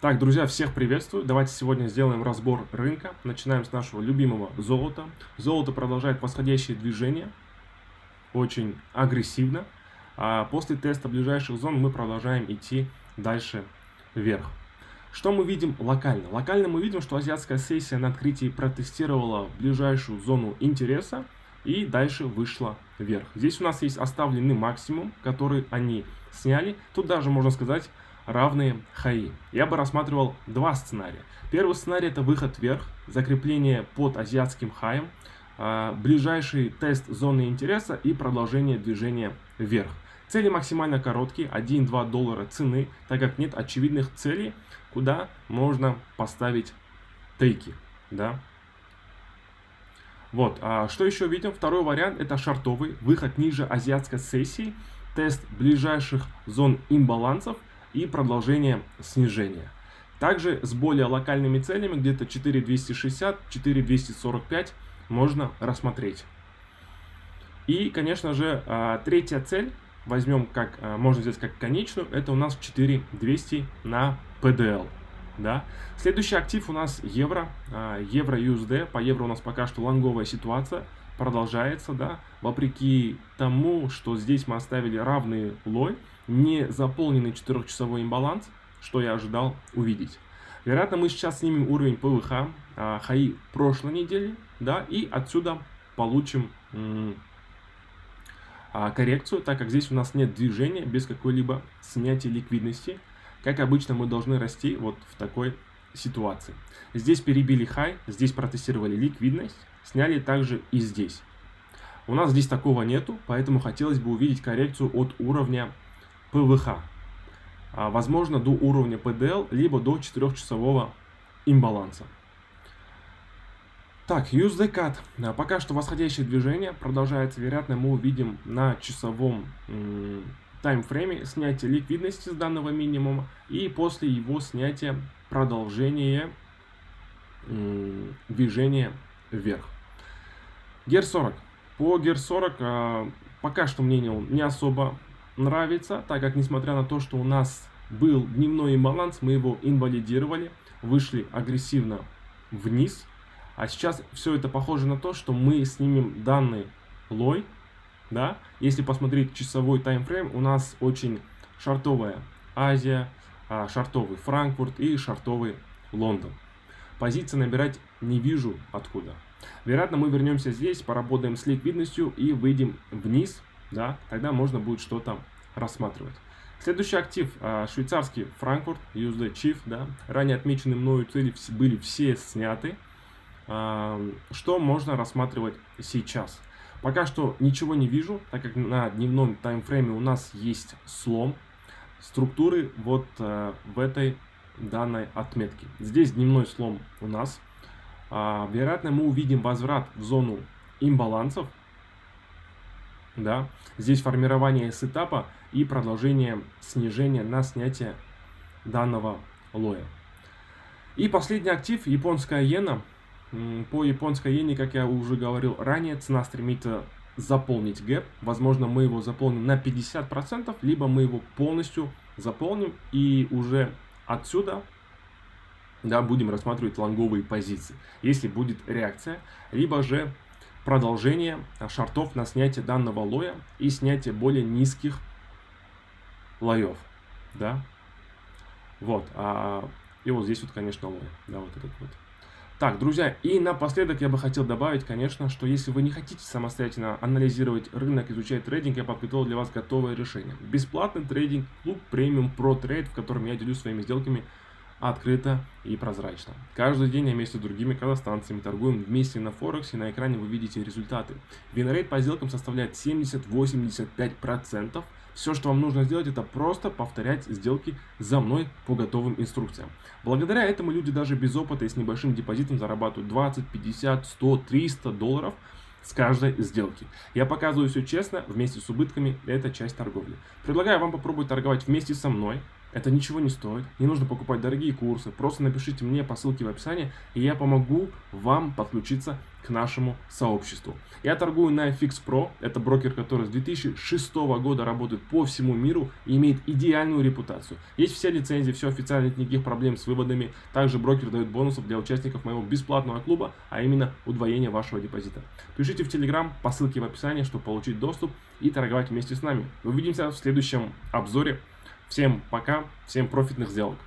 Так, друзья, всех приветствую. Давайте сегодня сделаем разбор рынка. Начинаем с нашего любимого золота. Золото продолжает восходящее движение, очень агрессивно. А после теста ближайших зон мы продолжаем идти дальше вверх. Что мы видим локально? Локально мы видим, что азиатская сессия на открытии протестировала ближайшую зону интереса и дальше вышла вверх. Здесь у нас есть оставленный максимум, который они сняли. Тут даже можно сказать равные хаи. Я бы рассматривал два сценария. Первый сценарий — это выход вверх, закрепление под азиатским хаем, ближайший тест зоны интереса и продолжение движения вверх. Цели максимально короткие, 1-2 доллара цены, так как нет очевидных целей, куда можно поставить тейки. Да? Вот, что еще видим? Второй вариант — это шортовый, выход ниже азиатской сессии, тест ближайших зон имбалансов и продолжение снижения. Также с более локальными целями, где-то 4260, 4245 можно рассмотреть. И, конечно же, третья цель, возьмем как, можно взять как конечную, это у нас 4200 на PDL. Да? Следующий актив у нас евро, евро USD. По евро у нас пока что лонговая ситуация продолжается, да, вопреки тому, что здесь мы оставили равный лой, не заполненный 4-часовой имбаланс, что я ожидал увидеть. Вероятно, мы сейчас снимем уровень ПВХ, хаи прошлой недели, да, и отсюда получим коррекцию, так как здесь у нас нет движения без какой-либо снятия ликвидности. Как обычно, мы должны расти вот в такой ситуации. Здесь перебили хай, здесь протестировали ликвидность, сняли также и здесь. У нас здесь такого нету, поэтому хотелось бы увидеть коррекцию от уровня ПВХ. Возможно, до уровня PDL, либо до 4-часового имбаланса. Так, USD CAD. Пока что восходящее движение продолжается. Вероятно, мы увидим на часовом таймфрейме снятие ликвидности с данного минимума и после его снятия продолжение движения вверх. GER 40. По GER 40 пока что мне не особо нравится, так как несмотря на то, что у нас был дневной имбаланс, мы его инвалидировали, вышли агрессивно вниз. А сейчас все это похоже на то, что мы снимем данный лой. Да? Если посмотреть часовой таймфрейм, у нас очень шортовая Азия, шортовый Франкфурт и шортовый Лондон. Позиции набирать не вижу откуда. Вероятно, мы вернемся здесь, поработаем с ликвидностью и выйдем вниз. Да? Тогда можно будет что-то рассматривать. Следующий актив швейцарский Франкфурт, USD Chief. Да? Ранее отмеченные мною цели были все сняты. Что можно рассматривать сейчас? Пока что ничего не вижу, так как на дневном таймфрейме у нас есть слом структуры вот в этой данной отметке. Здесь дневной слом у нас. Вероятно, мы увидим возврат в зону имбалансов. Да? Здесь формирование сетапа и продолжение снижения на снятие данного лоя. И последний актив — японская иена. По японской иене, как я уже говорил ранее, цена стремится заполнить гэп. Возможно, мы его заполним на 50%, либо мы его полностью заполним и уже отсюда, да, будем рассматривать лонговые позиции, если будет реакция, либо же продолжение шортов на снятие данного лоя и снятие более низких лоев. Да? Вот. И вот здесь вот, конечно, лой. Да, вот этот вот. Так, друзья, и напоследок я бы хотел добавить, конечно, что если вы не хотите самостоятельно анализировать рынок, изучать трейдинг, я подготовил для вас готовое решение. Бесплатный трейдинг-клуб Premium Pro Trade, в котором я делюсь своими сделками открыто и прозрачно. Каждый день я вместе с другими казахстанцами торгуем вместе на Форексе, на экране вы видите результаты. Винрейт по сделкам составляет 70-85%. Все, что вам нужно сделать, это просто повторять сделки за мной по готовым инструкциям. Благодаря этому люди даже без опыта и с небольшим депозитом зарабатывают 20, 50, 100, 300 долларов с каждой сделки. Я показываю все честно, вместе с убытками, это часть торговли. Предлагаю вам попробовать торговать вместе со мной. Это ничего не стоит, не нужно покупать дорогие курсы, просто напишите мне по ссылке в описании, и я помогу вам подключиться к нашему сообществу. Я торгую на FX Pro, это брокер, который с 2006 года работает по всему миру и имеет идеальную репутацию. Есть все лицензии, все официально, нет никаких проблем с выводами. Также брокер дает бонусов для участников моего бесплатного клуба, а именно удвоение вашего депозита. Пишите в Telegram по ссылке в описании, чтобы получить доступ и торговать вместе с нами. Увидимся в следующем обзоре. Всем пока, всем профитных сделок.